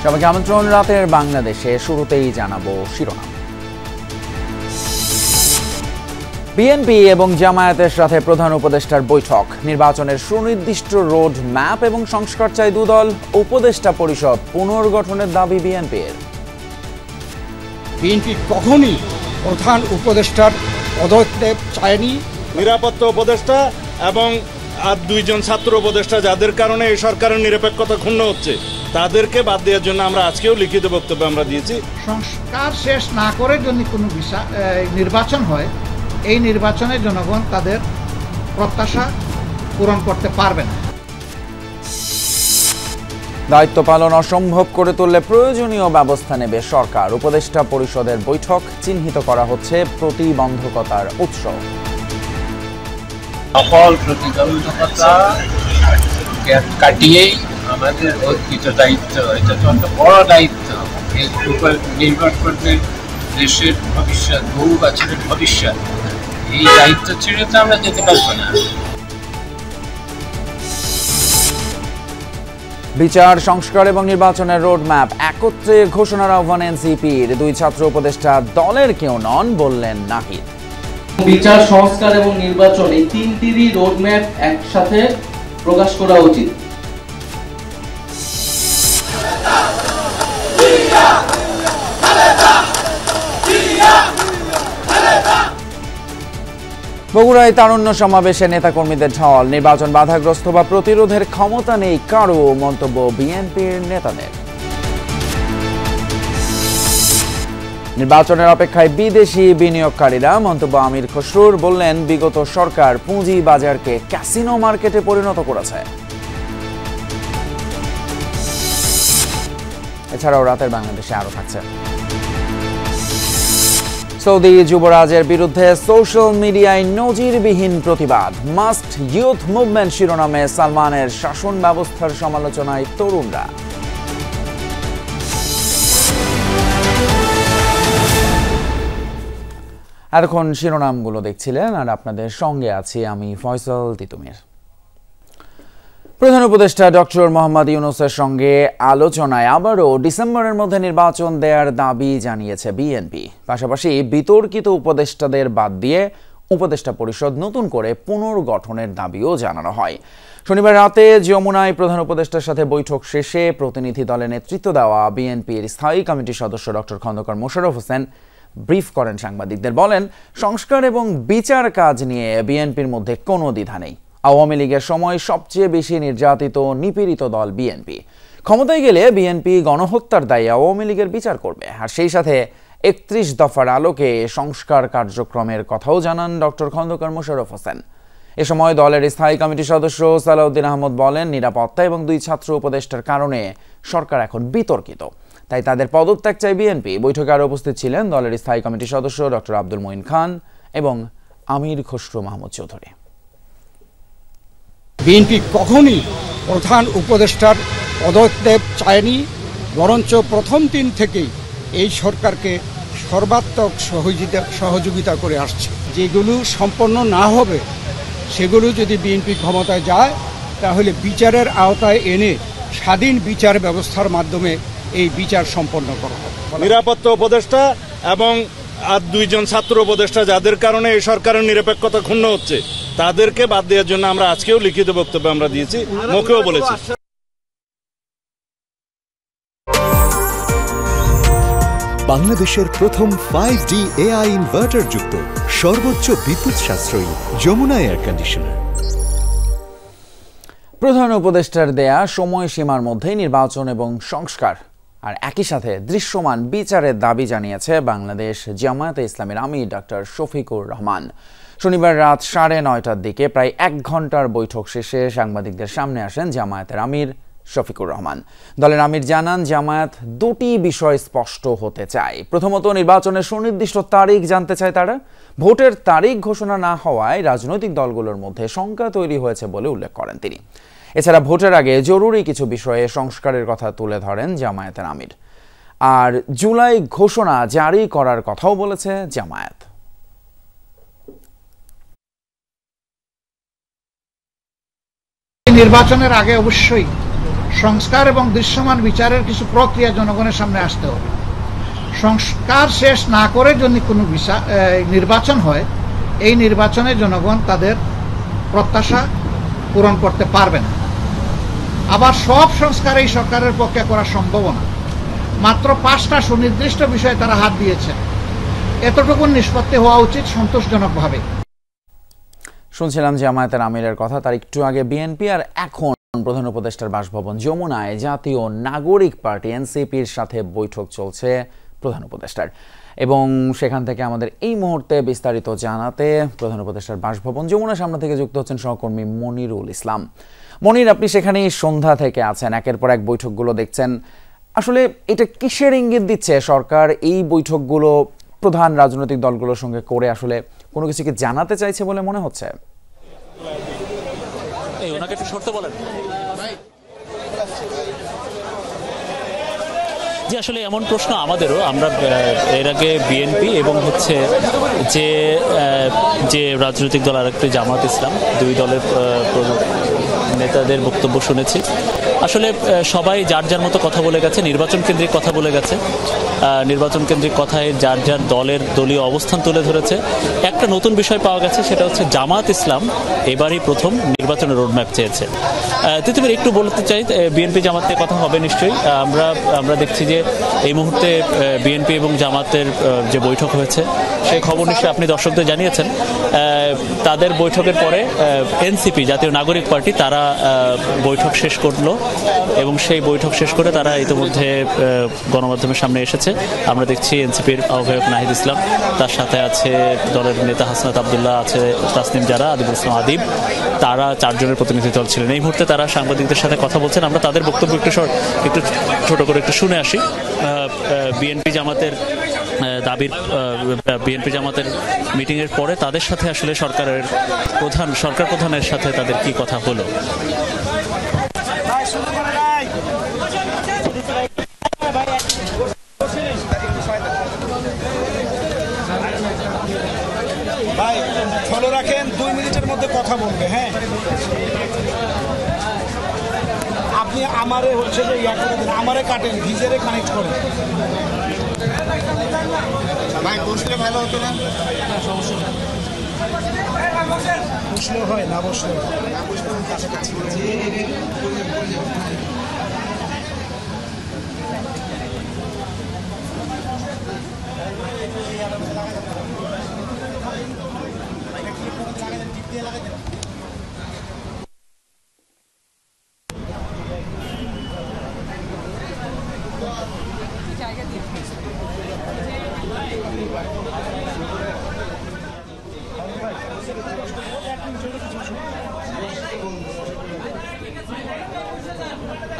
সবাইকে আমন্ত্রণ রাতের বাংলাদেশে। শুরুতেই জানাবো শিরোনাম। বিএনপি এবং জামায়াতের সাথে প্রধান উপদেষ্টার বৈঠক। নির্বাচনের সুনির্দিষ্ট রোড ম্যাপ এবং সংস্কার চাই দুদল। উপদেষ্টা পরিষদ পুনর্গঠনের দাবি বিএনপির। বিএনপি কখনই প্রধান উপদেষ্টার পদত্যাগ চায়নি। নিরাপত্তা উপদেষ্টা এবং আর দুইজন ছাত্র উপদেষ্টা যাদের কারণে এই সরকারের নিরপেক্ষতা ক্ষুণ্ণ হচ্ছে, তাদেরকে বাদ দেওয়ার জন্য আমরা আজকেও লিখিত বক্তব্য আমরা দিয়েছি। সংস্কার শেষ না করে যদি কোনো নির্বাচন হয়, এই নির্বাচনে জনগণ তাদের প্রত্যাশা পূরণ করতে পারবে না। দায়িত্ব পালন অসম্ভব করে তুললে প্রয়োজনীয় ব্যবস্থা নেবে সরকার। উপদেষ্টা পরিষদের বৈঠক। চিহ্নিত করা হচ্ছে প্রতিবন্ধকতার উৎস। সকল প্রতিবন্ধকতা কাটিয়েই আমাদের অর্পিত দায়িত্ব, এটা তো একটা বড় দায়িত্ব। এর উপর নির্ভর করবে দেশের ভবিষ্যৎ, বহু বছরের ভবিষ্যৎ। এই দায়িত্ব ছেড়ে তো আমরা যেতে পারবো না। বিচার, সংস্কার এবং নির্বাচনের রোডম্যাপ একত্রে ঘোষণার আহ্বান এনসিপির। দুই ছাত্র উপদেষ্টা দলের কেউ নন, বললেন নাহিদ। বিচার, সংস্কার এবং নির্বাচন, এই তিনটিরই রোডম্যাপ একসাথে প্রকাশ করা উচিত। বগুড়ায় তারুণ্য সমাবেশে নেতাকর্মীদের ঢল। নির্বাচন বাধাগ্রস্ত বা প্রতিরোধের ক্ষমতা নেই কারো, মন্তব্য বিএনপির নেতাদের। নির্বাচনের অপেক্ষায় বিদেশি বিনিয়োগকারীরা, মন্তব্য আমির খসরুর। বললেন, বিগত সরকার পুঁজি বাজারকে ক্যাসিনো মার্কেটে পরিণত করেছে। এছাড়াও রাতের বাংলাদেশে আরো থাকছে। সৌদি যুবরাজের বিরুদ্ধে সোশ্যাল মিডিয়ায় নজিরবিহীন প্রতিবাদ। মাস্ট ইউথ মুভমেন্ট শিরোনামে সালমানের শাসন ব্যবস্থার সমালোচনায় তরুণরা। এতক্ষণ শিরোনামগুলো দেখছিলেন, আর আপনাদের সঙ্গে আছি আমি ফয়সাল তিতুমির। প্রধান উপদেষ্টা ডক্টর মোহাম্মদ ইউনূসের সঙ্গে আলোচনায় আবারও ডিসেম্বরের মধ্যে নির্বাচন দেওয়ার দাবি জানিয়েছে বিএনপি। পাশাপাশি বিতর্কিত উপদেষ্টাদের বাদ দিয়ে উপদেষ্টা পরিষদ নতুন করে পুনর্গঠনের দাবিও জানানো হয়। শনিবার রাতে যমুনায় প্রধান উপদেষ্টার সাথে বৈঠক শেষে প্রতিনিধি দলে নেতৃত্ব দেওয়া বিএনপির স্থায়ী কমিটির সদস্য ডক্টর খন্দকার মোশাররফ হোসেন ব্রিফ করেন সাংবাদিকদের। বলেন, সংস্কার এবং বিচার কাজ নিয়ে বিএনপির মধ্যে কোনো দ্বিধা নেই। আওয়ামী লীগের সময় সবচেয়ে বেশি নির্যাতিত নিপীড়িত দল বিএনপি। ক্ষমতায় গেলে বিএনপি গণহত্যার দায়ে আওয়ামী লীগের বিচার করবে, আর সেই সাথে ৩১ দফার আলোকে সংস্কার কার্যক্রমের কথাও জানান ডক্টর খন্দকার মোশাররফ হোসেন। এ সময় দলের স্থায়ী কমিটির সদস্য সালাউদ্দিন আহমদ বলেন, নিরাপত্তা এবং দুই ছাত্র উপদেষ্টার কারণে সরকার এখন বিতর্কিত, তাই তাদের পদত্যাগ চাই বিএনপি। বৈঠকে আরও উপস্থিত ছিলেন দলের স্থায়ী কমিটির সদস্য ডক্টর আব্দুল মঈন খান এবং আমির খসরু মাহমুদ চৌধুরী। বিএনপি কখনই প্রধান উপদেষ্টার পদত্যাগ চায়নি, বরঞ্চ প্রথম দিন থেকেই এই সরকারকে সর্বাত্মক সহযোগিতা করে আসছে। যেগুলো সম্পন্ন না হবে, সেগুলো যদি বিএনপি ক্ষমতায় যায়, তাহলে বিচারের আওতায় এনে স্বাধীন বিচার ব্যবস্থার মাধ্যমে এই বিচার সম্পন্ন করা হবে। নিরাপত্তা উপদেষ্টা এবং আর দুইজন ছাত্র উপদেষ্টা যাদের কারণে এই সরকারের নিরপেক্ষতা ক্ষুণ্ণ হচ্ছে, তাদেরকে বাদ দেওয়ার জন্য আমরা আজকেও লিখিত বক্তব্য আমরা দিয়েছি, মুখেও বলেছি। বাংলাদেশের প্রথম 5G AI ইনভার্টার যুক্ত সর্বোচ্চ বিদ্যুৎ সাশ্রয়ী যমুনা এয়ার কন্ডিশনার। প্রধান উপদেষ্টার দেয়া সময়সীমার মধ্যেই নির্বাচন এবং সংস্কার আর একই সাথে দৃশ্যমান বিচারের দাবি জানিয়েছে বাংলাদেশ জামায়াতে ইসলামীর আমির ডক্টর শফিকুর রহমান। শনিবার রাত 9:30টার দিকে প্রায় 1 ঘন্টার বৈঠক শেষে সাংবাদিকদের সামনে আসেন জামায়াতের আমির শফিকুর রহমান। দলের আমির জানান, জামায়াত দুটি বিষয় স্পষ্ট হতে চায়। প্রথমত, নির্বাচনের সুনির্দিষ্ট তারিখ জানতে চায় তারা। ভোটের তারিখ ঘোষণা না হওয়ায় রাজনৈতিক দলগুলোর মধ্যে শঙ্কা তৈরি হয়েছে বলে উল্লেখ করেন তিনি। এছাড়া ভোটের আগে জরুরি কিছু বিষয়ে সংস্কারের কথা তুলে ধরেন জামায়াতের আমির। আর জুলাই ঘোষণা জারি করার কথাও বলেছে জামায়াত। নির্বাচনের আগে অবশ্যই সংস্কার এবং দৃশ্যমান বিচারের কিছু প্রক্রিয়া জনগণের সামনে আসতে হবে। সংস্কার শেষ না করে যদি কোনো নির্বাচন হয়, এই নির্বাচনে জনগণ তাদের প্রত্যাশা পূরণ করতে পারবে না। আবার সব সংস্কার এই সরকারের পক্ষে করা সম্ভব না। মাত্র 5টা সুনির্দিষ্ট বিষয়ে তারা হাত দিয়েছে। এতটুকু নিষ্পত্তি হওয়া উচিত সন্তোষজনকভাবে। শুনছিলাম জামায়াতের আমিরের কথা, তার একটু আগে বিএনপি, আর এখন প্রধান উপদেষ্টার বাসভবন যমুনায় জাতীয় নাগরিক পার্টি এনসিপির সাথে বৈঠক চলছে প্রধান উপদেষ্টার, এবং সেখান থেকে আমাদের এই মুহূর্তে বিস্তারিত জানাতে প্রধান উপদেষ্টার বাসভবন যমুনার সামনে থেকে যুক্ত হচ্ছেন সহকর্মী মনিরুল ইসলাম। মনির, আপনি সেখানেই সন্ধ্যা থেকে আছেন, একের পর এক বৈঠকগুলো দেখছেন। আসলে এটা কিসের ইঙ্গিত দিচ্ছে সরকার এই বৈঠকগুলো প্রধান রাজনৈতিক দলগুলোর সঙ্গে করে? আসলে কোনো কিছু কি জানাতে চাইছে বলে মনে হচ্ছে? ওনাকে একটু সরতে বলেন। জি, আসলে এমন প্রশ্ন আমাদেরও। আমরা এর আগে বিএনপি এবং হচ্ছে যে রাজনৈতিক দল আরেকটি জামাত ইসলাম, দুই দলের নেতাদের বক্তব্য শুনেছি। আসলে সবাই যার যার মতো কথা বলে গেছে, নির্বাচন কেন্দ্রিক কথা বলে গেছে। নির্বাচন কেন্দ্রিক কথায় যার যার দলের দলীয় অবস্থান তুলে ধরেছে। একটা নতুন বিষয় পাওয়া গেছে, সেটা হচ্ছে জামাত ইসলাম এবারই প্রথম নির্বাচনের রোডম্যাপ চেয়েছে। তিতুমির, একটু বলতে চাই, বিএনপি জামাতের কথা হবে নিশ্চয়ই। আমরা দেখছি যে এই মুহূর্তে বিএনপি এবং জামাতের যে বৈঠক হয়েছে সেই খবর নিশ্চয়ই আপনি দর্শকদের জানিয়েছেন। তাদের বৈঠকের পরে এনসিপি জাতীয় নাগরিক পার্টি তারা বৈঠক শেষ করলো, এবং সেই বৈঠক শেষ করে তারা ইতিমধ্যে গণমাধ্যমের সামনে এসেছে। আমরা দেখছি এনসিপির আহ্বায়ক নাহিদ ইসলাম, তার সাথে আছে দলের নেতা হাসনাত আবদুল্লাহ, আছে তাসনিম জারা, আদিবুল ইসলাম আদিব, তারা 4 জনের প্রতিনিধি দল ছিলেন। এই মুহূর্তে তারা সাংবাদিকদের সাথে কথা বলছেন। আমরা তাদের বক্তব্য একটু ছোট করে একটু শুনে আসি। বিএনপি জামাতের মিটিংয়ের পরে তাদের সাথে আসলে সরকার প্রধানের সাথে তাদের কি কথা হলো। ভাই ফলো রাখেন, 2 মিনিটের মধ্যে কথা বলবে। হ্যাঁ, আপনি আমারে হচ্ছে যে করে দেন, আমারে কাটেন, ভিজেরে কানেক্ট করেন। ভাই বসলে ভালো হতো না? বসলে হয় না, বসলে কাছাকাছি।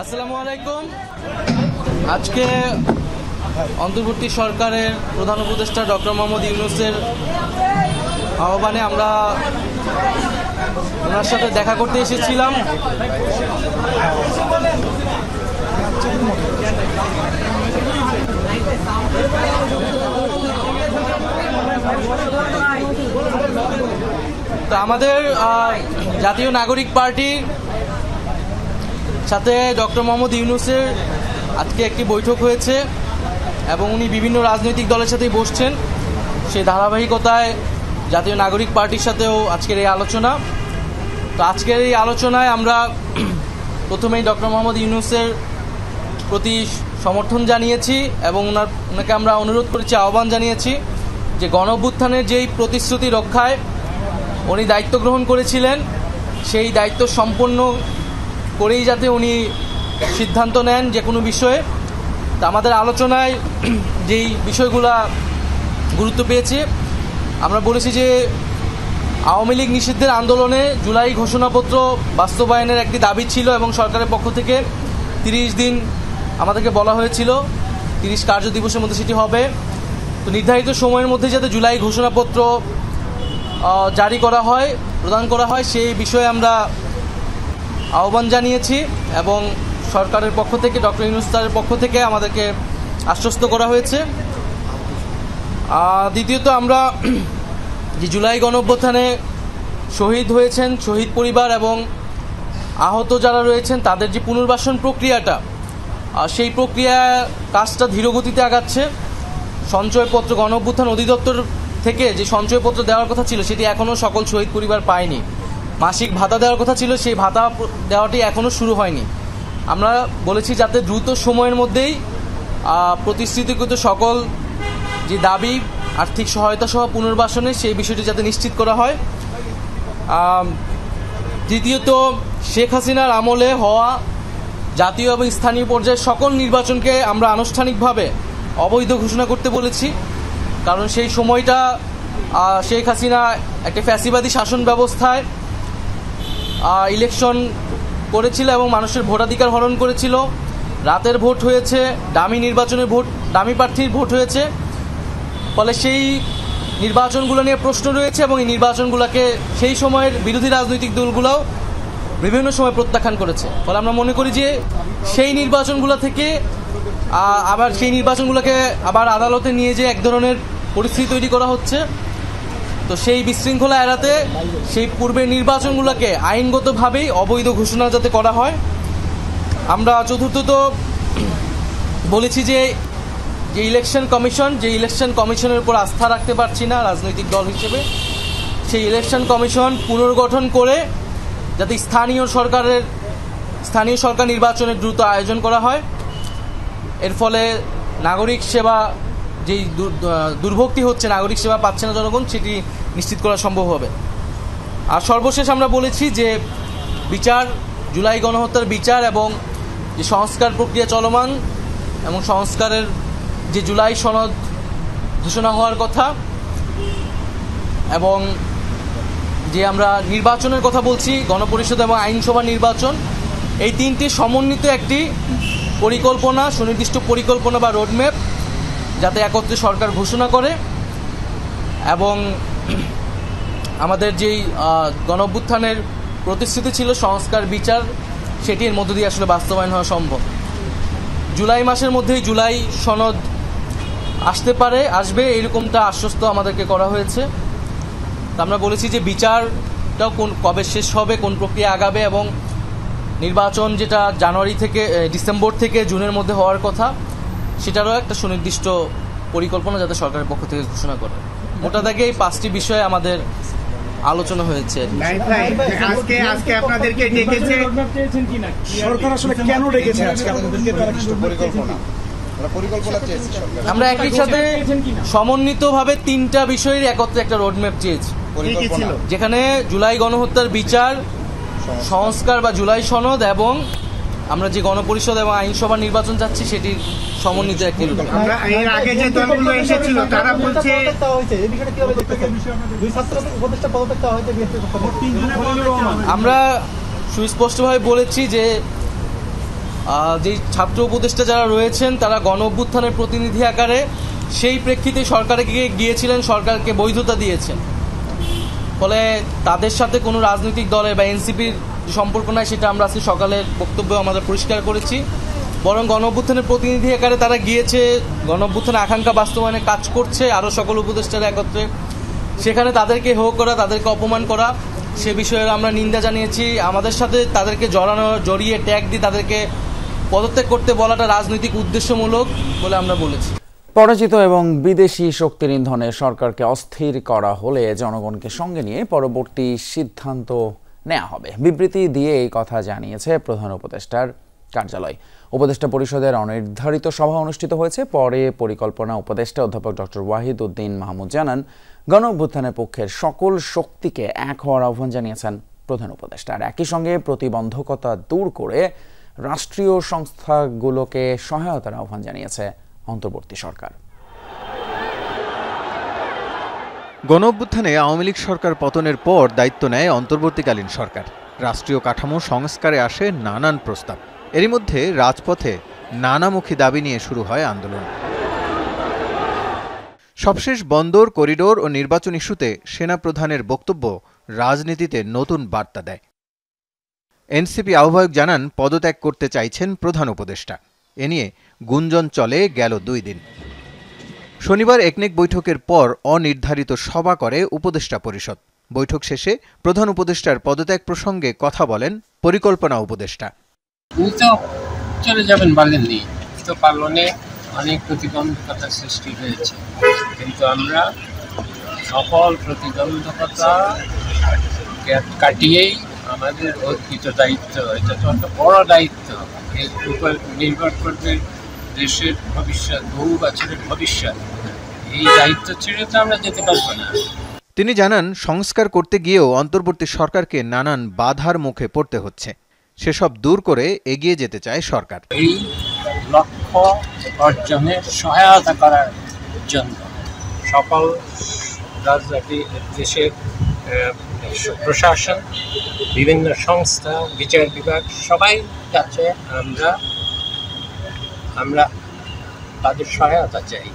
আসসালামু আলাইকুম। আজকে অন্তর্বর্তী সরকারের প্রধান উপদেষ্টা ডক্টর মোহাম্মদ ইউনূসের আহ্বানে আমরা ওনার সাথে দেখা করতে এসেছিলাম। তো আমাদের জাতীয় নাগরিক পার্টির সাথে ডক্টর মোহাম্মদ ইউনূসের আজকে একটি বৈঠক হয়েছে, এবং উনি বিভিন্ন রাজনৈতিক দলের সাথেই বসছেন। সেই ধারাবাহিকতায় জাতীয় নাগরিক পার্টির সাথেও আজকের এই আলোচনা। তো আজকের এই আলোচনায় আমরা প্রথমেই ডক্টর মোহাম্মদ ইউনূসের প্রতি সমর্থন জানিয়েছি, এবং ওনাকে আমরা অনুরোধ করেছি, আহ্বান জানিয়েছি যে গণঅভ্যুত্থানের যেই প্রতিশ্রুতি রক্ষায় উনি দায়িত্ব গ্রহণ করেছিলেন, সেই দায়িত্ব সম্পন্ন করেই যাতে উনি সিদ্ধান্ত নেন যে কোনো বিষয়ে। তা আমাদের আলোচনায় যেই বিষয়গুলা গুরুত্ব পেয়েছে, আমরা বলেছি যে আওয়ামী লীগ নিষিদ্ধের আন্দোলনে জুলাই ঘোষণাপত্র বাস্তবায়নের একটি দাবি ছিল, এবং সরকারের পক্ষ থেকে 30 দিন আমাদেরকে বলা হয়েছিল, 30 কার্য দিবসের মধ্যে সেটি হবে। তো নির্ধারিত সময়ের মধ্যে যাতে জুলাই ঘোষণাপত্র জারি করা হয়, প্রদান করা হয়, সেই বিষয়ে আমরা আহ্বান জানিয়েছি, এবং সরকারের পক্ষ থেকে ডক্টর ইউনূস স্যারের পক্ষ থেকে আমাদেরকে আশ্বস্ত করা হয়েছে। দ্বিতীয়ত, আমরা যে জুলাই গণঅভ্যুত্থানে শহীদ হয়েছেন শহীদ পরিবার এবং আহত যারা রয়েছেন তাদের যে পুনর্বাসন প্রক্রিয়াটা, সেই প্রক্রিয়া কাজটা ধীরগতিতে আগাচ্ছে। সঞ্চয়পত্র গণ-অভ্যুত্থান অধিদপ্তর থেকে যে সঞ্চয়পত্র দেওয়ার কথা ছিল সেটি এখনও সকল শহীদ পরিবার পায়নি। মাসিক ভাতা দেওয়ার কথা ছিল, সেই ভাতা দেওয়াটি এখনও শুরু হয়নি। আমরা বলেছি যাতে দ্রুত সময়ের মধ্যেই প্রতিশ্রুতিকৃত সকল যে দাবি আর্থিক সহায়তা সহ পুনর্বাসনে সেই বিষয়টি যাতে নিশ্চিত করা হয়। দ্বিতীয়ত, শেখ হাসিনার আমলে হওয়া জাতীয় এবং স্থানীয় পর্যায়ের সকল নির্বাচনকে আমরা আনুষ্ঠানিকভাবে অবৈধ ঘোষণা করতে বলেছি। কারণ সেই সময়টা শেখ হাসিনা একটা ফ্যাসিবাদী শাসন ব্যবস্থায় ইলেকশন করেছিল এবং মানুষের ভোটাধিকার হরণ করেছিল। রাতের ভোট হয়েছে, ডামি নির্বাচনের ভোট, ডামি প্রার্থীর ভোট হয়েছে। ফলে সেই নির্বাচনগুলো নিয়ে প্রশ্ন রয়েছে এবং এই নির্বাচনগুলোকে সেই সময়ের বিরোধী রাজনৈতিক দলগুলোও বিভিন্ন সময় প্রত্যাখ্যান করেছে। ফলে আমরা মনে করি যে সেই নির্বাচনগুলো থেকে আবার সেই নির্বাচনগুলোকে আবার আদালতে নিয়ে যে এক ধরনের পরিস্থিতি তৈরি করা হচ্ছে। তো সেই বিশৃঙ্খলা এড়াতে সেই পূর্বের নির্বাচনগুলোকে আইনগতভাবেই অবৈধ ঘোষণা যাতে করা হয়। আমরা চতুর্থত বলেছি যে ইলেকশন কমিশনের উপর আস্থা রাখতে পারছি না রাজনৈতিক দল হিসেবে, সেই ইলেকশন কমিশন পুনর্গঠন করে যাতে স্থানীয় সরকার নির্বাচনের দ্রুত আয়োজন করা হয়। এর ফলে নাগরিক সেবা যেই দুর্ভোগটি হচ্ছে, নাগরিক সেবা পাচ্ছে না জনগণ, সেটি নিশ্চিত করা সম্ভব হবে। আর সর্বশেষ আমরা বলেছি যে জুলাই গণহত্যার বিচার এবং যে সংস্কার প্রক্রিয়া চলমান এবং সংস্কারের যে জুলাই সনদ ঘোষণা হওয়ার কথা এবং যে আমরা নির্বাচনের কথা বলছি, গণপরিষদ এবং আইনসভা নির্বাচন, এই তিনটি সমন্বিত একটি পরিকল্পনা, সুনির্দিষ্ট পরিকল্পনা বা রোডম্যাপ যাতে একত্রে সরকার ঘোষণা করে এবং আমাদের যেই গণঅভ্যুত্থানের প্রতিশ্রুতি ছিল সংস্কার বিচার, সেটির মধ্য দিয়ে আসলে বাস্তবায়ন হওয়া সম্ভব। জুলাই মাসের মধ্যেই জুলাই সনদ আসবে এরকমটা আশ্বস্ত আমাদেরকে করা হয়েছে। আমরা বলেছি যে বিচারটাও কবে শেষ হবে, কোন প্রক্রিয়া আগাবে এবং নির্বাচন যেটা ডিসেম্বর থেকে জুনের মধ্যে হওয়ার কথা, সেটারও একটা সুনির্দিষ্ট পরিকল্পনা যাতে সরকারের পক্ষ থেকে ঘোষণা করে। মোটা দাগে এই 5টি বিষয়ে আমাদের আলোচনা হয়েছে। আজকে আপনাদেরকে ডেকেছে সরকার, আসলে কেন ডেকেছে আজকে আপনাদেরকে? আমরা একই সাথে সমন্বিতভাবে 3টা বিষয়ের একত্রে একটা রোডম্যাপ চেয়েছি, যেখানে জুলাই গণহত্যার বিচার, সংস্কার বা জুলাই সনদ এবং আমরা যে গণপরিষদ এবং আইনসভা নির্বাচন চাচ্ছি সেটির সমন্বিত একটি রোডম্যাপ। আমরা সুস্পষ্টভাবে বলেছি যে ছাত্র উপদেষ্টা যারা রয়েছেন তারা গণ-অভ্যুত্থানের প্রতিনিধি আকারে সেই প্রেক্ষিতে সরকারে গিয়েছিলেন, সরকারকে বৈধতা দিয়েছেন। ফলে তাদের সাথে কোনো রাজনৈতিক দলের বা এনসিপির সম্পর্ক নাই, সেটা আমরা আজকে সকালের বক্তব্যে আমাদের পরিষ্কার করেছি। বরং গণ-অভ্যুত্থানের প্রতিনিধি আকারে তারা গিয়েছে, গণ-অভ্যুত্থানের আকাঙ্ক্ষা বাস্তবায়নে কাজ করছে আরও সকল উপদেষ্টারা একত্রে। সেখানে তাদেরকে হেয় করা, তাদেরকে অপমান করা, সে বিষয়ে আমরা নিন্দা জানিয়েছি। আমাদের সাথে তাদেরকে জড়িয়ে ট্যাগ দিয়ে তাদেরকে পদত্যাগ করতে বলাটা রাজনৈতিক উদ্দেশ্যমূলক বলে আমরা বলেছি। পরাজিত এবং বিদেশি শক্তির ইন্ধনে সরকারকে অস্থির করা হলে জনগণকে সঙ্গে নিয়ে পরবর্তী সিদ্ধান্ত নেওয়া হবে। বিবৃতি দিয়ে এই কথা জানিয়েছে প্রধান উপদেষ্টার কার্যালয়। উপদেষ্টা পরিষদের অনির্ধারিত সভা অনুষ্ঠিত হয়েছে। পরে পরিকল্পনা উপদেষ্টা অধ্যাপক ডক্টর ওয়াহিদ উদ্দিন মাহমুদ জানান, গণ-অভ্যুত্থানের পক্ষের সকল শক্তিকে এক হওয়ার আহ্বান জানিয়েছেন প্রধান উপদেষ্টা। আর একই সঙ্গে প্রতিবন্ধকতা দূর করে রাষ্ট্রীয় সংস্থাগুলোকে সহায়তার আহ্বান জানিয়েছে অন্তর্বর্তী সরকার। গণ-অভ্যুত্থানে আওয়ামী লীগ সরকার পতনের পর দায়িত্ব নেয় অন্তর্বর্তীকালীন সরকার। রাষ্ট্রীয় কাঠামো সংস্কারে আসে নানান প্রস্তাব। এরই মধ্যে রাজপথে নানামুখী দাবি নিয়ে শুরু হয় আন্দোলন। সবশেষ বন্দর, করিডোর ও নির্বাচন ইস্যুতে সেনাপ্রধানের বক্তব্য রাজনীতিতে নতুন বার্তা দেয়। এনসিপি আহ্বায়ক জানান, পদত্যাগ করতে চাইছেন প্রধান উপদেষ্টা। এ নিয়ে গুঞ্জন চলে গেল 2 দিন। শনিবার একনেক বৈঠকের পর অনির্ধারিত সভা করে উপদেষ্টা পরিষদ। বৈঠক শেষে প্রধান উপদেষ্টার পদত্যাগ প্রসঙ্গে কথা বলেন পরিকল্পনা উপদেষ্টা। চলে যাবেন বলেননি, তো পালনে অনেক প্রতিবন্ধকতার সৃষ্টি হয়েছে, কিন্তু আমরা সকল প্রতিবন্ধকতা কাটিয়েই আমাদের অর্পিত দায়িত্ব, এটা তো একটা বড় দায়িত্ব, এর উপর নির্ভর করবে দেশের ভবিষ্যৎ, বহু বছরের ভবিষ্যৎ। এই দায়িত্ব ছেড়ে তো আমরা যেতে পারবো না। তিনি জানান, সংস্কার করতে গিয়েও অন্তর্বর্তী সরকারকে নানান বাধার মুখে পড়তে হচ্ছে, সেসব দূর করে এগিয়ে যেতে চায় সরকার। এই লক্ষ্য অর্জনে সহায়তা করার জন্য সকল রাজনৈতিক দেশের প্রশাসন, বিভিন্ন সংস্থা, বিচার বিভাগ সবাই কাছে আমরা তাদের সহায়তা চাই।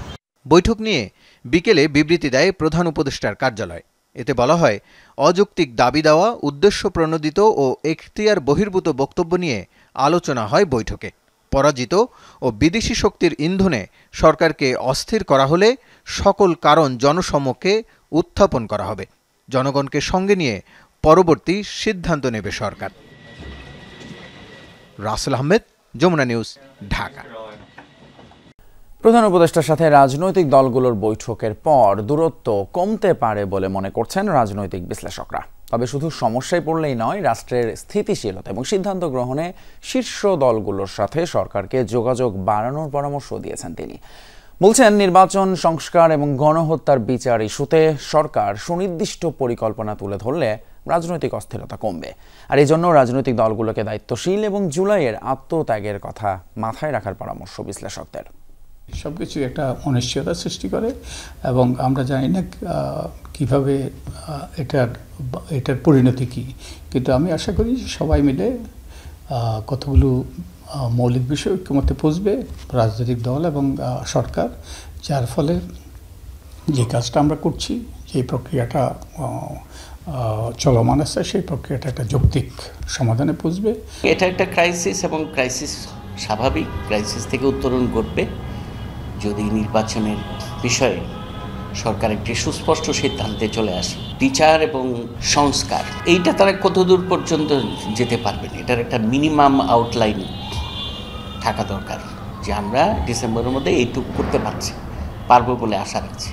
বৈঠক নিয়ে বিকেলে বিবৃতি দেয় প্রধান উপদেষ্টার কার্যালয়। এতে বলা হয়, অযৌক্তিক দাবি দেওয়া, উদ্দেশ্য প্রণোদিত ও এখতিয়ার বহির্ভূত বক্তব্য নিয়ে আলোচনা হয় বৈঠকে। পরাজিত ও বিদেশি শক্তির ইন্ধনে সরকারকে অস্থির করা হলে সকল কারণ জনসমক্ষে উত্থাপন করা হবে। জনগণকে সঙ্গে নিয়ে পরবর্তী সিদ্ধান্ত নেবে সরকার। রাসেল আহমেদ, যমুনা নিউজ, ঢাকা। প্রধান উপদেষ্টার সাথে রাজনৈতিক দলগুলোর বৈঠকের পর দূরত্ব কমতে পারে বলে মনে করছেন রাজনৈতিক বিশ্লেষকরা। তবে শুধু সমস্যায় পড়লেই নয়, রাষ্ট্রের স্থিতিশীলতা এবং সিদ্ধান্ত গ্রহণে শীর্ষ দলগুলোর সাথে সরকারকে যোগাযোগ বাড়ানোর পরামর্শ দিয়েছেন তিনি। বলছেন, নির্বাচন সংস্কার এবং গণহত্যার বিচার ইস্যুতে সরকার সুনির্দিষ্ট পরিকল্পনা তুলে ধরলে রাজনৈতিক অস্থিরতা কমবে। আর এই জন্য রাজনৈতিক দলগুলোকে দায়িত্বশীল এবং জুলাইয়ের আত্মত্যাগের কথা মাথায় রাখার পরামর্শ বিশ্লেষকদের। সবকিছু একটা অনিশ্চয়তা সৃষ্টি করে এবং আমরা জানি না কিভাবে এটার পরিণতি কী, কিন্তু আমি আশা করি সবাই মিলে কতগুলো মৌলিক বিষয় ঐক্যমত্যে পৌঁছবে রাজনৈতিক দল এবং সরকার, যার ফলে যে কাজটা আমরা করছি, যে প্রক্রিয়াটা চলমান আছে, সেই প্রক্রিয়াটা একটা যৌক্তিক সমাধানে পৌঁছবে। এটা একটা ক্রাইসিস এবং ক্রাইসিস স্বাভাবিক, ক্রাইসিস থেকে উত্তরণ ঘটবে যদি নির্বাচনের বিষয়ে সরকার একটি সুস্পষ্ট সিদ্ধান্তে চলে আসে। বিচার এবং সংস্কার, এইটা তারা কতদূর পর্যন্ত যেতে পারবেন, এটার একটা মিনিমাম আউটলাইন থাকা দরকার, যে আমরা ডিসেম্বরের মধ্যে এইটুকু করতে পারবো বলে আশা রাখছি।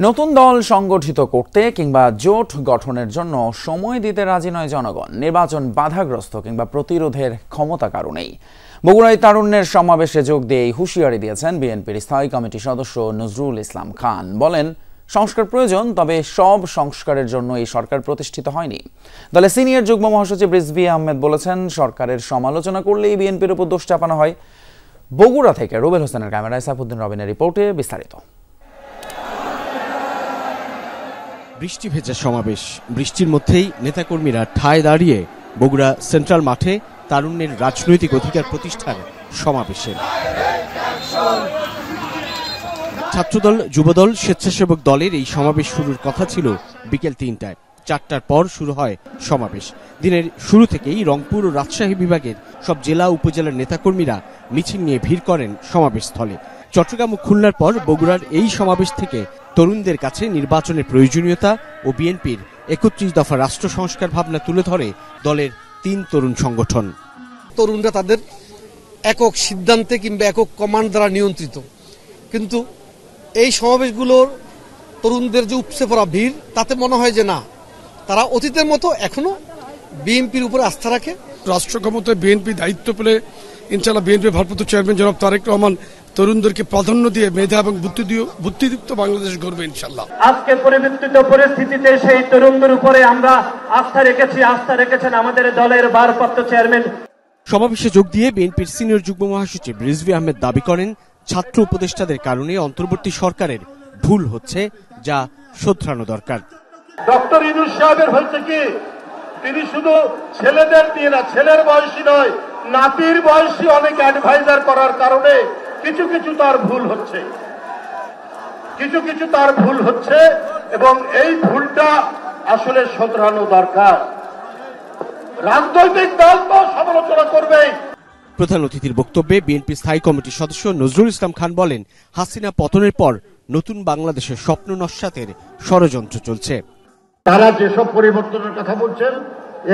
নতুন দল সংগঠিত করতে কিংবা জোট গঠনের জন্য সময় দিতে রাজি নয় জনগণ। নির্বাচন বাধাগ্রস্ত কিংবা প্রতিরোধের ক্ষমতা কারণেই। বগুড়ায় তারুণ্যের সমাবেশে যোগ দিয়ে হুঁশিয়ারি দিয়েছেন বিএনপির স্থায়ী কমিটির সদস্য নজরুল ইসলাম খান। বলেন, সংস্কার প্রয়োজন, তবে সব সংস্কারের জন্য এই সরকার প্রতিষ্ঠিত হয়নি। দলের সিনিয়র যুগ্ম মহাসচিব রিজভী আহমেদ বলেছেন, সরকারের সমালোচনা করলেই বিএনপির উপর দোষ চাপানো হয়। বগুড়া থেকে রুবেল হোসেনের ক্যামেরায় সাইফুদ্দিন রবিনের রিপোর্টে বিস্তারিত। বৃষ্টি ভেজা সমাবেশ, বৃষ্টির মধ্যেই নেতাকর্মীরা ঠায় দাঁড়িয়ে বগুড়া সেন্ট্রাল মাঠে তারুণ্যের রাজনৈতিক অধিকার প্রতিষ্ঠার সমাবেশে ছাত্রদল, যুবদল, স্বেচ্ছাসেবক দলের এই সমাবেশ শুরুর কথা ছিল বিকেল ৩টায়। ৪টার পর শুরু হয় সমাবেশ। দিনের শুরু থেকেই রংপুর ও রাজশাহী বিভাগের সব জেলা উপজেলার নেতাকর্মীরা মিছিল নিয়ে ভিড় করেন সমাবেশস্থলে। চট্টগ্রাম ও খুলনার পর বগুড়ার এই সমাবেশ থেকে তরুণদের কাছে নির্বাচনের প্রয়োজনীয়তা ও বিএনপির ৩১ দফা রাষ্ট্র সংস্কার ভাবনা তুলে ধরে দলের ৩ তরুণ সংগঠন। তরুণরা তাদের একক সিদ্ধান্তে কিংবা একক কমান্ড দ্বারা নিয়ন্ত্রিত, কিন্তু এই সমাবেশগুলোর তরুণদের যে উপচে পড়া ভিড়, তাতে মনে হয় যে না, তারা অতীতের মতো এখনো বিএনপির উপরে আস্থা রাখে। রাষ্ট্র ক্ষমতায় বিএনপি দায়িত্ব পেলে ইনশাআল্লাহ বিএনপির ভারপ্রাপ্ত চেয়ারম্যান জনাব তারেক রহমান তরুণদেরকে প্রাধান্য দিয়ে মেধা এবং বুদ্ধিদীপ্ত বাংলাদেশ গড়বে ইনশাআল্লাহ। আজকে পরিবর্তিত পরিস্থিতিতে সেই তরুণদের উপরে আমরা আস্থা রেখেছেন আমাদের দলের ভারপ্রাপ্ত চেয়ারম্যান। সমাবেশে যোগ দিয়ে বিএনপির সিনিয়র যুগ্ম মহাসচিব রিজভী আহমেদ দাবি করেন, ছাত্র উপদেষ্টাদের কারণে অন্তর্বর্তী সরকারের ভুল হচ্ছে, যা শোধরানো দরকার। ডক্টর ইউনূস সাহেবের হয়েছে কি, তিনি শুধু ছেলেদের দিয়ে না, ছেলের বয়সী নয়, নাতির বয়সী অনেক অ্যাডভাইজার করার কারণে কিছু তার ভুল হচ্ছে এবং এই ভুলটা আসলে শোধরানো দরকার। রাজনৈতিক দল তো সমালোচনা করবেই। প্রধান অতিথির বক্তব্যে বিএনপি স্থায়ী কমিটির সদস্য নজরুল ইসলাম খান বলেন, হাসিনা পতনের পর নতুন বাংলাদেশের স্বপ্ন নস্যাতের ষড়যন্ত্র চলছে। তারা যেসব পরিবর্তনের কথা বলছেন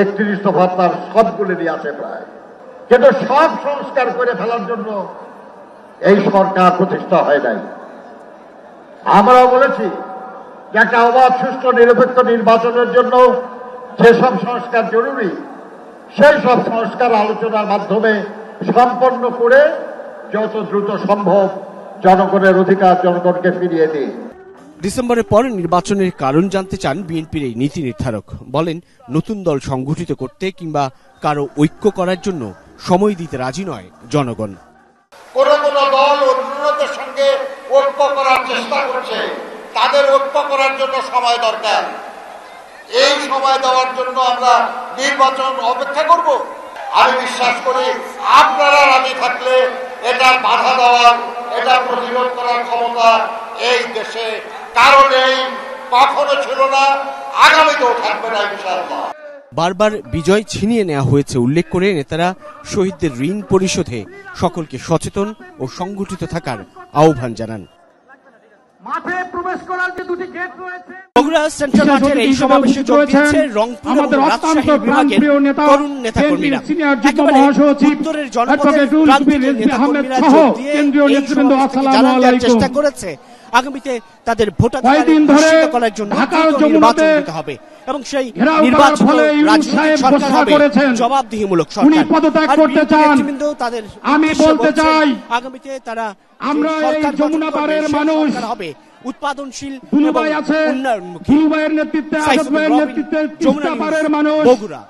31 দফা তার সবগুলোরই আছে প্রায়, কিন্তু সব সংস্কার করে ফেলার জন্য এই সরকার প্রতিষ্ঠা হয় নাই। আমরাও বলেছি যে একটা অবাধ, সুষ্ঠু, নিরপেক্ষ নির্বাচনের জন্য যেসব সংস্কার জরুরি সেই সব সংস্কার আলোচনার মাধ্যমে সম্পন্ন করে যত দ্রুত সম্ভব জনগণের অধিকার জনগণকে ফিরিয়ে দিই। ডিসেম্বরের পর নির্বাচনের কারণ জানতে চান বিএনপির এই নীতি নির্ধারক। বলেন, নতুন দল সংগঠিত করতে কিংবা কারো ঐক্য করার জন্য সময় দিতে রাজি নয় জনগণ। কোন কোন দল অন্যদের সঙ্গে ঐক্য করার চেষ্টা করছে, তাদের ঐক্য করার জন্য সময় দরকার। এই সময় দেওয়ার জন্য আমরা নির্বাচন অপেক্ষা করব? আমি বিশ্বাস করি আপনারা রাজি থাকলে এটা বাধা দেওয়ার, এটা প্রতিরোধ করার ক্ষমতা এই দেশে কারো নেই, কখনো ছিল না, আগামীতেও থাকবে না ইনশাআল্লাহ। বারবার বিজয় ছিনিয়ে নেওয়া হয়েছে উল্লেখ করে নেতারা শহীদদের ঋণ পরিশোধে সকলকে সচেতন ও সংগঠিত থাকার আহ্বান জানান। মাঠে প্রবেশ করার যে দুটি গেট রয়েছে, বগুড়া সেন্ট্রাল মাঠের এই সমাবেশে যোগ দিয়েছে রংপুর ও রাজশাহী বিভাগের তরুণ নেতাকর্মীরা। একেবারে উত্তরের জনপদের প্রান্তিক নেতাকর্মীরা যোগ দিয়ে এই সমাবেশকে জানান দেওয়ার চেষ্টা করেছে আগামীতে তাদের ভোটাধিকার নিশ্চিত করার জন্য নির্বাচন দিতে হবে এবং সেই নির্বাচন রাজনৈতিক সরকার হবে, জবাবদিহিমূলক সরকার। আমি বলতে চাই আগামীতে তারা আমরা এই যমুনা পাড়ের মানুষ হবে উৎপাদনশীল দুলুভাই আছে, দুলুভাইয়ের নেতৃত্বে, আসাদ ভাইয়ের নেতৃত্বে তিস্তা পাড়ের মানুষ। বগুড়া।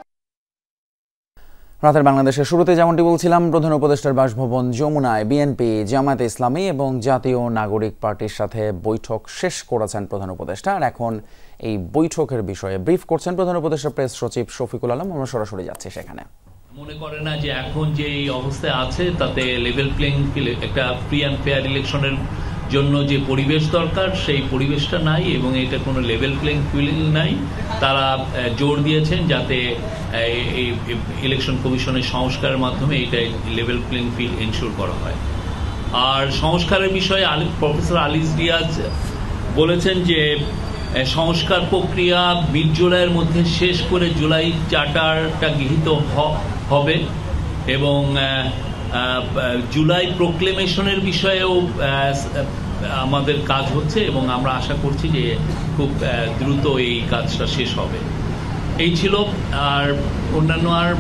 রাতের বাংলাদেশের শুরুতে যেমনটি বলছিলাম, প্রধান উপদেষ্টার বাসভবন যমুনায় বিএনপি, জামায়াতে ইসলামী এবং জাতীয় নাগরিক পার্টির সাথে বৈঠক শেষ করেছেন প্রধান উপদেষ্টা। আর এখন এই বৈঠকের বিষয়ে ব্রিফ করছেন প্রধান উপদেষ্টা প্রেস সচিব শফিকুল আলম। আমরা সরাসরি যাচ্ছি সেখানে। মনে করে না যে এখন যে এই অবস্থায় আছে তাতে লেভেল প্লেইং ফিল্ড, একটা ফ্রি অ্যান্ড ফেয়ার ইলেকশনের জন্য যে পরিবেশ দরকার সেই পরিবেশটা নাই এবং এটা কোনো লেভেল প্লেইং ফিল্ড নাই। তারা জোর দিয়েছেন যাতে এই ইলেকশন কমিশনের সংস্কারের মাধ্যমে এটা লেভেল প্লেইং ফিল্ড এনশিওর করা হয়। আর সংস্কারের বিষয়ে প্রফেসর আলিস রিয়াজ বলেছেন যে সংস্কার প্রক্রিয়া মিড জুলাইয়ের মধ্যে শেষ করে জুলাই চার্টারটা গৃহীত হবে এবং জুলাই প্রোক্লেমেশনের বিষয়েও আমাদের কাজ হচ্ছে এবং আমরা আশা করছি যে খুব দ্রুত এই কাজটা শেষ হবে। এই ছিল, আর অন্যান্য আর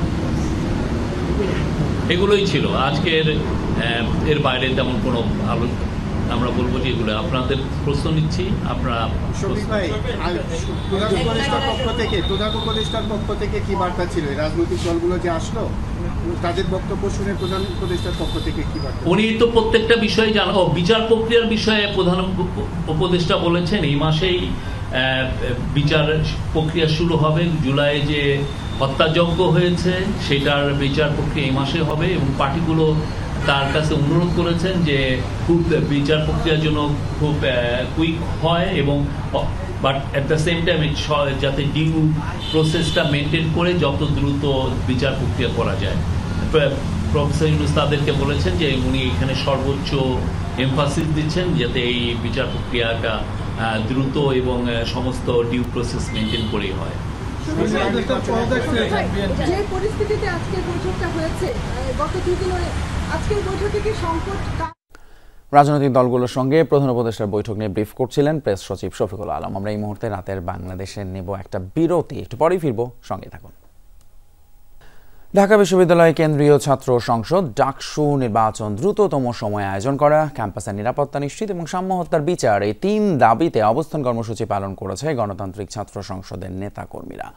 এগুলোই ছিল আজকের। এর বাইরে তেমন কোনো আমরা বলবো যে এগুলো আপনাদের প্রশ্ন নিচ্ছি। আপনারা প্রধান উপদেষ্টার পক্ষ থেকে কি বার্তা ছিল? রাজনৈতিক দলগুলো যে আসলো তাদের বক্তব্য শুনে প্রধান উপদেষ্টার পক্ষ থেকে কি বার্তা? উনি তো প্রত্যেকটা বিষয়ে বিচার প্রক্রিয়ার বিষয়ে প্রধান উপদেষ্টা বলেছেন এই মাসেই বিচার প্রক্রিয়া শুরু হবে। জুলাই যে হত্যাযজ্ঞ হয়েছে সেটার বিচার প্রক্রিয়া এই মাসে হবে এবং পার্টিগুলো তার কাছে অনুরোধ করেছেন যে খুব বিচার প্রক্রিয়ার জন্য খুব কুইক হয় এবং but at the same time যাতে ডিউ প্রসেসটা মেনটেন করে যত দ্রুত বিচার প্রক্রিয়া করা যায়। প্রফেসর ইউনূস তাদেরকে বলেছেন যে উনি এখানে সর্বোচ্চ এমফাসিস দিচ্ছেন যাতে এই বিচার প্রক্রিয়াটা দ্রুত এবং সমস্ত ডিউ প্রসেস মেনটেন করেই হয়। যে পরিস্থিতিতে আজকের বৈঠকটা হয়েছে, গত দুদিন আজকের বৈঠকে কি সংকট? রাজনৈতিক দলগুলোর সঙ্গে প্রধান উপদেষ্টার বৈঠক নিয়ে ব্রিফ করছিলেন প্রেস সচিব শফিকুল আলম। আমরা এই মুহূর্তে রাতের বাংলাদেশে নেব একটা বিরতি, একটু পরেই ফিরবো, সঙ্গে থাকুন। ঢাকা বিশ্ববিদ্যালয় কেন্দ্রীয় ছাত্র সংসদ ডাকসু নির্বাচন দ্রুততম সময়ে আয়োজন করা, ক্যাম্পাসের নিরাপত্তা নিশ্চিত এবং সাম্য হত্যার বিচার, এই 3 দাবিতে অবস্থান কর্মসূচি পালন করেছে গণতান্ত্রিক ছাত্র সংসদের নেতাকর্মীরা।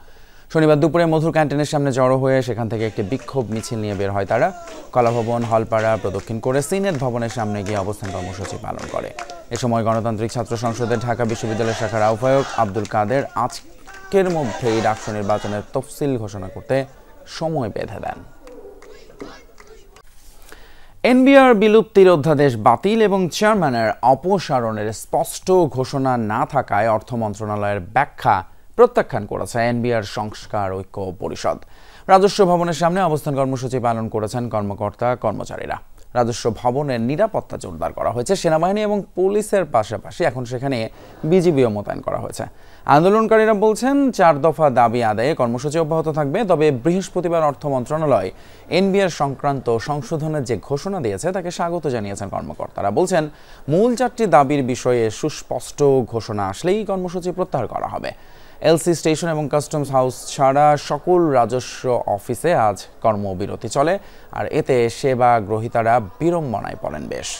শনিবার দুপুরে মধুর ক্যান্টিনের সামনে জড়ো হয়ে সেখান থেকে একটি বিক্ষোভ মিছিল নিয়ে বের হয় তারা। কলাভবন, হলপাড়া প্রদক্ষিণ করে সিনেট ভবনের সামনে গিয়ে অবস্থান কর্মসূচি পালন করে। এ সময় গণতান্ত্রিক ছাত্র সংসদের ঢাকা বিশ্ববিদ্যালয় শাখার আহ্বায়ক আব্দুল কাদের আজকের মধ্যেই ডাকসু নির্বাচনের তফসিল ঘোষণা করতে সময় বেঁধে দেন। এনবিআর বিলুপ্তির অধ্যাদেশ বাতিল এবং চেয়ারম্যানের অপসারণের স্পষ্ট ঘোষণা না থাকায় অর্থ মন্ত্রণালয়ের ব্যাখ্যা প্রত্যাখ্যান করেছে এনবিআর সংস্কার ঐক্য পরিষদ। রাজস্ব ভবনের সামনে অবস্থান কর্মসূচি পালন করেছেন কর্মকর্তা কর্মচারীরা। রাজস্ব ভবনের নিরাপত্তা জোরদার করা হয়েছে। সেনাবাহিনী এবং পুলিশের পাশাপাশি এখন সেখানে বিজিবিও মোতায়েন করা হয়েছে। আন্দোলনকারীরা বলছেন 4 দফা দাবি আদায়ে কর্মসূচি অব্যাহত থাকবে। তবে বৃহস্পতিবার অর্থ মন্ত্রণালয় এনবিআর সংক্রান্ত সংশোধনের যে ঘোষণা দিয়েছে তাকে স্বাগত জানিয়েছেন কর্মকর্তারা। বলছেন মূল 4টি দাবির বিষয়ে সুস্পষ্ট ঘোষণা আসলেই কর্মসূচি প্রত্যাহার করা হবে। এলসি স্টেশন এবং কাস্টমস হাউস ছাড়া সকল রাজস্ব অফিসে আজ কর্মবিরতি চলে, আর এতে সেবা গ্রহীতারা বিড়ম্বনায় পড়েন বেশ।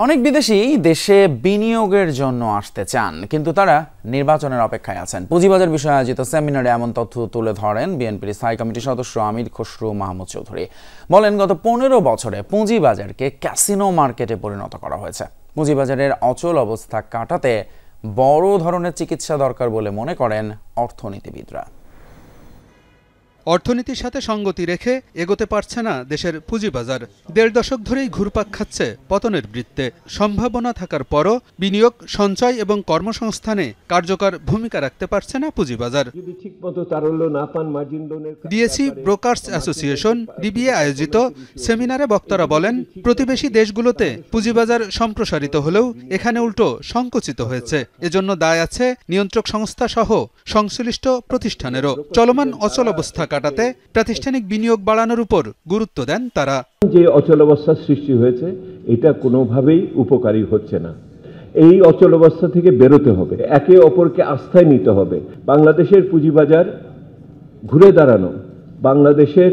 অনেক বিদেশি দেশে বিনিয়োগের জন্য আসতে চান, কিন্তু তারা নির্বাচনের অপেক্ষায় আছেন। পুঁজিবাজার বিষয়ে আয়োজিত সেমিনারে এমন তথ্য তুলে ধরেন বিএনপির স্থায়ী কমিটির সদস্য আমির খসরু মাহমুদ চৌধুরী। বলেন, গত 15 বছরে পুঁজিবাজারকে ক্যাসিনো মার্কেটে পরিণত করা হয়েছে। পুঁজিবাজারের অচল অবস্থা কাটাতে বড় ধরনের চিকিৎসা দরকার বলে মনে করেন অর্থনীতিবিদরা। অর্থনীতির সাথে সঙ্গতি রেখে এগোতে পারছে না দেশের পুঁজিবাজার। 1.5 দশক ধরেই ঘুরপাক খাচ্ছে পতনের বৃত্তে। সম্ভাবনা থাকার পরও বিনিয়োগ, সঞ্চয় এবং কর্মসংস্থানে কার্যকর ভূমিকা রাখতে পারছে না পুঁজিবাজার। ডিএসই ব্রোকার্স অ্যাসোসিয়েশন ডিবিএ আয়োজিত সেমিনারে বক্তারা বলেন, প্রতিবেশী দেশগুলোতে পুঁজিবাজার সম্প্রসারিত হলেও এখানে উল্টো সংকুচিত হয়েছে। এজন্য দায় আছে নিয়ন্ত্রক সংস্থা সহ সংশ্লিষ্ট প্রতিষ্ঠানেরও। চলমান অচল অবস্থা কাটাতে প্রাতিষ্ঠানিক বিনিয়োগ বাড়ানোর উপর গুরুত্ব দেন তারা। যে অচলাবস্থার সৃষ্টি হয়েছে এটা কোনোভাবেই উপকারী হচ্ছে না। এই অচলাবস্থা থেকে বেরোতে হবে, একে অপরকে আস্থায় নিতে হবে। বাংলাদেশের পুঁজিবাজার ঘুরে দাঁড়ানো বাংলাদেশের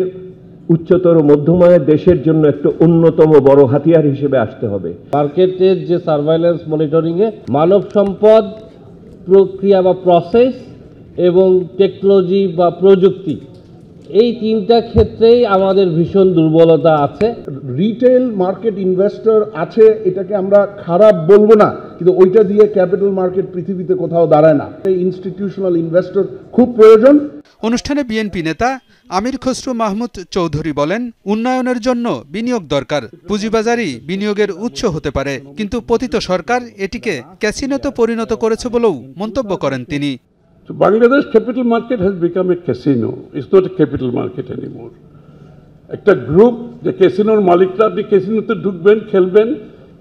উচ্চতর মধ্যমায়ের দেশের জন্য একটা অন্যতম বড় হাতিয়ার হিসেবে আসতে হবে। মার্কেটের যে সার্ভাইলেন্স মনিটরিংয়ে মানব সম্পদ, প্রক্রিয়া বা প্রসেস এবং টেকনোলজি বা প্রযুক্তি, এই 3টা ক্ষেত্রেই আমাদের ভীষণ দুর্বলতা আছে। রিটেল মার্কেট ইনভেস্টর আছে, এটাকে আমরা খারাপ বলবো না, কিন্তু ওইটা দিয়ে ক্যাপিটাল মার্কেট পৃথিবীতে কোথাও দাঁড়ায় না। ইনস্টিটিউশনাল ইনভেস্টর খুব প্রয়োজন। অনুষ্ঠানে বিএনপি নেতা আমির খসরু মাহমুদ চৌধুরী বলেন, উন্নয়নের জন্য বিনিয়োগ দরকার। পুঁজিবাজারই বিনিয়োগের উৎস হতে পারে, কিন্তু পতিত সরকার এটিকে ক্যাসিনোতে পরিণত করেছে বলেও মন্তব্য করেন তিনি। So Bangladesh capital market has become a casino. It's not a capital market anymore. একটা গ্রুপ যে ক্যাসিনোর মালিকরা, আপনি ক্যাসিনোতে ঢুকবেন, খেলবেন,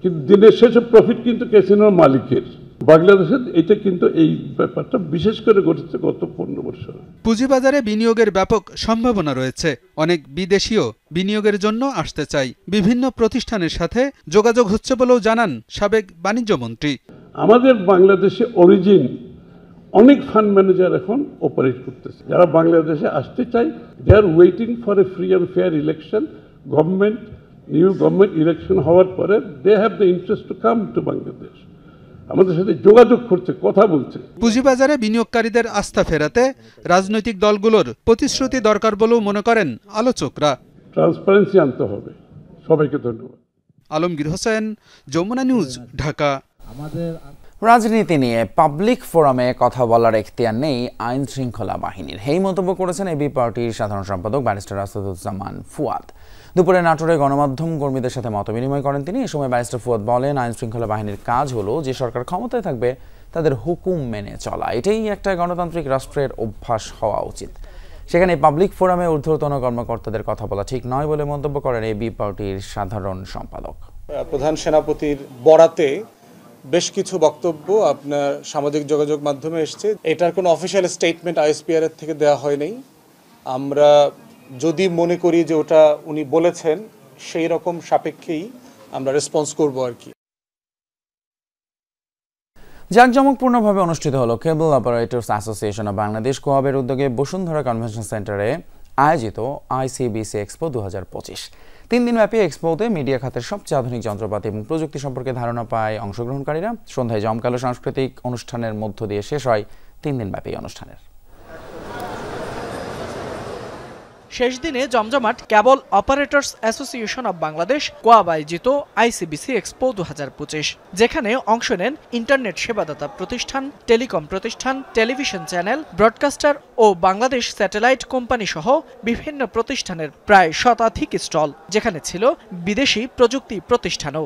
কিন্তু দিনের শেষে প্রফিট কিন্তু ক্যাসিনোর মালিকের। বাংলাদেশে এটা কিন্তু এই ব্যাপারটা বিশেষ করে ঘটেছে গত 15 বছর। পুঁজিবাজারে বিনিয়োগের ব্যাপক সম্ভাবনা রয়েছে। অনেক বিদেশিও বিনিয়োগের জন্য আসতে চাই। বিভিন্ন প্রতিষ্ঠানের সাথে যোগাযোগ হচ্ছে বলেও জানান সাবেক বাণিজ্য মন্ত্রী। আমাদের বাংলাদেশে অরিজিন অনেক ফান্ড ম্যানেজার এখন অপারেট করতেছে, যারা বাংলাদেশে আসতে চায়। They are waiting for a free and fair election. New government election হওয়ার পরে they have the interest to come to Bangladesh. আমাদের সাথে যোগাযোগ করছে, কথা বলছে। পুঁজিবাজারে বিনিয়োগকারীদের আস্থা ফেরাতে রাজনৈতিক দলগুলোর প্রতিশ্রুতি দরকার বলেও মনে করেন আলোচকরা। ট্রান্সপারেন্সি আনতে হবে। সবাইকে ধন্যবাদ। আলমগীর হোসেন, যমুনা নিউজ, ঢাকা। রাজনীতি নিয়ে পাবলিক ফোরামে কথা বলার এখতিয়ার নেই আইন শৃঙ্খলা বাহিনীর, এই মন্তব্য করেছেন এবি পার্টির সাধারণ সম্পাদক ব্যারিস্টার আসাদুজ্জামান ফুয়াদ। দুপুরে নাটোরে গণমাধ্যম কর্মীদের সাথে মতবিনিময় করেন তিনি। এ সময় ব্যারিস্টার ফুয়াদ বলেন, আইন শৃঙ্খলা বাহিনীর কাজ হলো যে সরকার ক্ষমতায় থাকবে তাদের হুকুম মেনে চলা। এটাই একটা গণতান্ত্রিক রাষ্ট্রের অভ্যাস হওয়া উচিত। সেখানে পাবলিক ফোরামে ঊর্ধ্বতন কর্মকর্তাদের কথা বলা ঠিক নয় বলে মন্তব্য করেন এবি পার্টির সাধারণ সম্পাদক। প্রধান সেনাপতির বরাতে বেশ কিছু বক্তব্য আপনার সামাজিক যোগাযোগ মাধ্যমে এসছে। এটার কোনো অফিসিয়াল স্টেটমেন্ট আইএসপিআর এর থেকে দেওয়া হয়নি। আমরা যদি মনে করি যে ওটা উনি বলেছেন, সেই রকম সাপেক্ষেই আমরা রেসপন্স করব আর কি। জাঁকজমকপূর্ণভাবে অনুষ্ঠিত হলো কেবল অপারেটর্স অ্যাসোসিয়েশন অব বাংলাদেশ কোয়াবের উদ্যোগে বসুন্ধরা কনভেনশন সেন্টারে আয়োজিত আইসিবিসি এক্সপো 2025। 3 দিনব্যাপী এক্সপোতে মিডিয়া খাতের সবচেয়ে আধুনিক যন্ত্রপাতি এবং প্রযুক্তি সম্পর্কে ধারণা পায় অংশগ্রহণকারীরা। সন্ধ্যায় জমকালো সাংস্কৃতিক অনুষ্ঠানের মধ্য দিয়ে শেষ হয় 3 দিনব্যাপী অনুষ্ঠানের। শেষ দিনে জমজমাট কেবল অপারেটর্স অ্যাসোসিয়েশন অব বাংলাদেশ কোয়াব আয়োজিত আইসিবিসি এক্সপো 2025, যেখানে অংশ নেন ইন্টারনেট সেবাদাতা প্রতিষ্ঠান, টেলিকম প্রতিষ্ঠান, টেলিভিশন চ্যানেল, ব্রডকাস্টার ও বাংলাদেশ স্যাটেলাইট কোম্পানি সহ বিভিন্ন প্রতিষ্ঠানের প্রায় শতাধিক স্টল, যেখানে ছিল বিদেশি প্রযুক্তি প্রতিষ্ঠানও।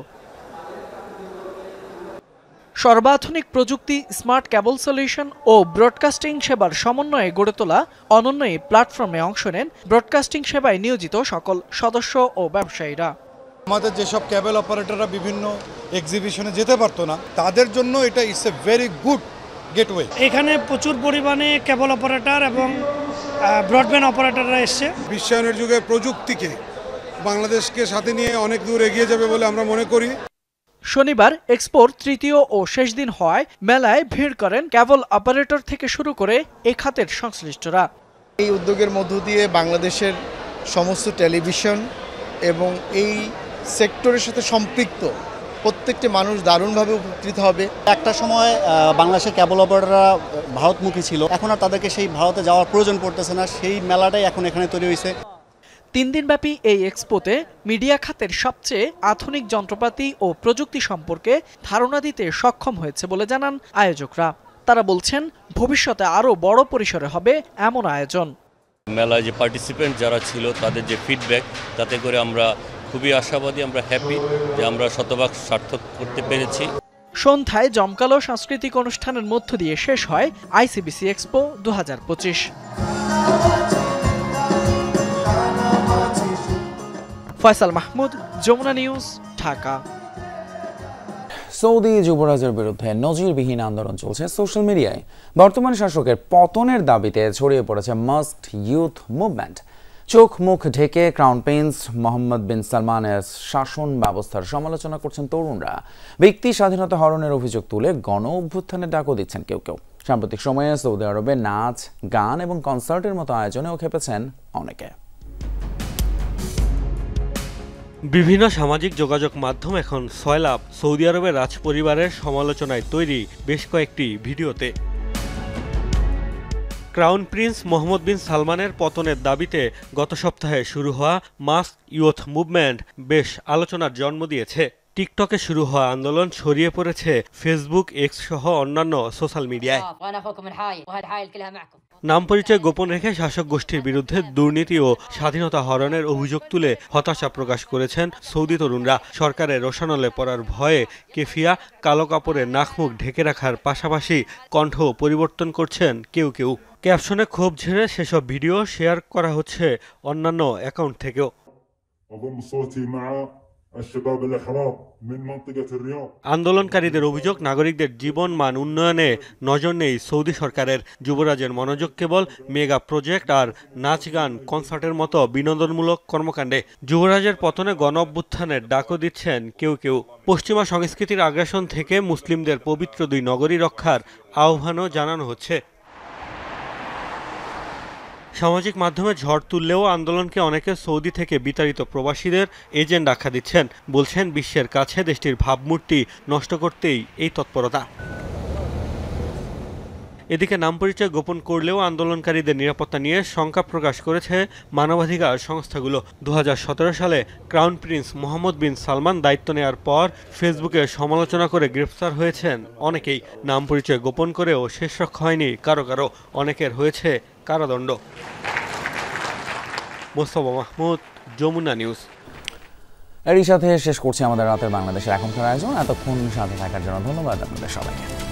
সর্বাধুনিক প্রযুক্তি, স্মার্ট কেবল সলিউশন ও ব্রডকাস্টিং সেবার সমন্বয়ে গড়ে তোলা অনন্য এই প্ল্যাটফর্মে অংশ নেন ব্রডকাস্টিং সেবায় নিয়োজিত সকল সদস্য ও ব্যবসায়ীরা। আমাদের যেসব কেবল অপারেটররা বিভিন্ন এক্সিবিশনে যেতে পারতো না, তাদের জন্য এটা it's a very good gateway. এখানে প্রচুর পরিমাণে কেবল অপারেটর এবং ব্রডব্যান্ড অপারেটররা এসছে। বিশ্বায়নের যুগে প্রযুক্তিকে বাংলাদেশকে সাথে নিয়ে অনেক দূর এগিয়ে যাবে বলে আমরা মনে করি। শনিবার এক্সপোর তৃতীয় ও শেষ দিন হওয়ায় মেলায় ভিড় করেন কেবল অপারেটর থেকে শুরু করে এ খাতের সংশ্লিষ্টরা। এই উদ্যোগের মধ্য দিয়ে বাংলাদেশের সমস্ত টেলিভিশন এবং এই সেক্টরের সাথে সম্পৃক্ত প্রত্যেকটি মানুষ দারুণভাবে উপকৃত হবে। একটা সময় বাংলাদেশের কেবল অপারেটররা ভারতমুখী ছিল, এখন আর তাদেরকে সেই ভারতে যাওয়ার প্রয়োজন পড়তেছে না। সেই মেলাটাই এখন এখানে তৈরি হয়েছে। 3 দিনব্যাপী এই এক্সপোতে মিডিয়া খাতের সবচেয়ে আধুনিক যন্ত্রপাতি ও প্রযুক্তি সম্পর্কে ধারণা দিতে সক্ষম হয়েছে বলে জানান আয়োজকরা। তারা বলছেন ভবিষ্যতে আরও বড় পরিসরে হবে এমন আয়োজন। মেলায় যে পার্টিসিপেন্ট যারা ছিল তাদের যে ফিডব্যাক, তাতে করে আমরা খুবই আশাবাদী, আমরা হ্যাপি যে আমরা শতভাগ সার্থক করতে পেরেছি। সন্ধ্যায় জমকালো সাংস্কৃতিক অনুষ্ঠানের মধ্য দিয়ে শেষ হয় ICBC expo 2025। Faisal Mahmud, Jamuna news, Dhaka. Saudi যুবরাজের বিরুদ্ধে নজিরবিহীন আন্দোলন চলছে সোশ্যাল মিডিয়ায়। বর্তমান শাসকের পতনের দাবিতে ছড়িয়ে পড়েছে মাস্ট ইউথ মুভমেন্ট। চোখ মুখ ঢেকে ক্রাউন প্রিন্স মোহাম্মদ বিন সালমানের শাসন ব্যবস্থার সমালোচনা করছেন তরুণরা। ব্যক্তি স্বাধীনতা হরণের অভিযোগ তুলে গণ অভ্যুত্থানের ডাকও দিচ্ছেন কেউ কেউ। সাম্প্রতিক সময়ে সৌদি আরবে নাচ, গান এবং কনসার্টের মতো আয়োজনেও খেপেছেন অনেকে। বিভিন্ন সামাজিক যোগাযোগ মাধ্যম এখন সয়লাব সৌদি আরবের রাজ পরিবারের সমালোচনায় তৈরি বেশ কয়েকটি ভিডিওতে। ক্রাউন প্রিন্স মোহাম্মদ বিন সালমানের পতনের দাবিতে গত সপ্তাহে শুরু হওয়া মাস্ক ইউথ মুভমেন্ট বেশ আলোচনার জন্ম দিয়েছে। টিকটকে শুরু হওয়া আন্দোলন ছড়িয়ে পড়েছে ফেসবুক, এক্স সহ অন্যান্য সোশ্যাল মিডিয়ায়। নাম পরিচয় গোপন রেখে শাসক গোষ্ঠীর বিরুদ্ধে দুর্নীতি ও স্বাধীনতা হরণের অভিযোগ তুলে হতাশা প্রকাশ করেছেন সৌদি তরুণরা। সরকারের রোশানলে পড়ার ভয়ে কেফিয়া, কালো কাপড়ে নাকমুখ ঢেকে রাখার পাশাপাশি কণ্ঠ পরিবর্তন করছেন কেউ কেউ। ক্যাপশনে ক্ষোভ ঝেড়ে সেসব ভিডিও শেয়ার করা হচ্ছে অন্যান্য অ্যাকাউন্ট থেকেও। আন্দোলনকারীদের অভিযোগ, নাগরিকদের জীবন মান উন্নয়নে নজর নেই সৌদি সরকারের। যুবরাজের মনোযোগ কেবল মেগা প্রজেক্ট আর নাচ, গান, কনসার্টের মতো বিনোদনমূলক কর্মকাণ্ডে। যুবরাজের পতনে গণ অভ্যুত্থানের ডাকও দিচ্ছেন কেউ কেউ। পশ্চিমা সংস্কৃতির আগ্রাসন থেকে মুসলিমদের পবিত্র 2 নগরী রক্ষার আহ্বানও জানানো হচ্ছে। সামাজিক মাধ্যমে ঝড় তুললেও আন্দোলনকে অনেকে সৌদি থেকে বিতাড়িত প্রবাসীদের এজেন্ট আখ্যা দিচ্ছেন। বলছেন বিশ্বের কাছে দেশটির ভাবমূর্তি নষ্ট করতেই এই তৎপরতা। এদিকে নাম পরিচয় গোপন করলেও আন্দোলনকারীদের নিরাপত্তা নিয়ে শঙ্কা প্রকাশ করেছে মানবাধিকার সংস্থাগুলো। 2017 সালে ক্রাউন প্রিন্স মোহাম্মদ বিন সালমান দায়িত্ব নেওয়ার পর ফেসবুকে সমালোচনা করে গ্রেফতার হয়েছেন অনেকেই। নাম পরিচয় গোপন করেও শেষ রক্ষা হয়নি কারো কারো, অনেকের হয়েছে কারাদণ্ড। মোস্তফা মাহমুদ, যমুনা নিউজ। এরই সাথে শেষ করছি আমাদের রাতের বাংলাদেশের এখনকার আয়োজন। এতক্ষণ সাথে থাকার জন্য ধন্যবাদ আপনাদের সবাইকে।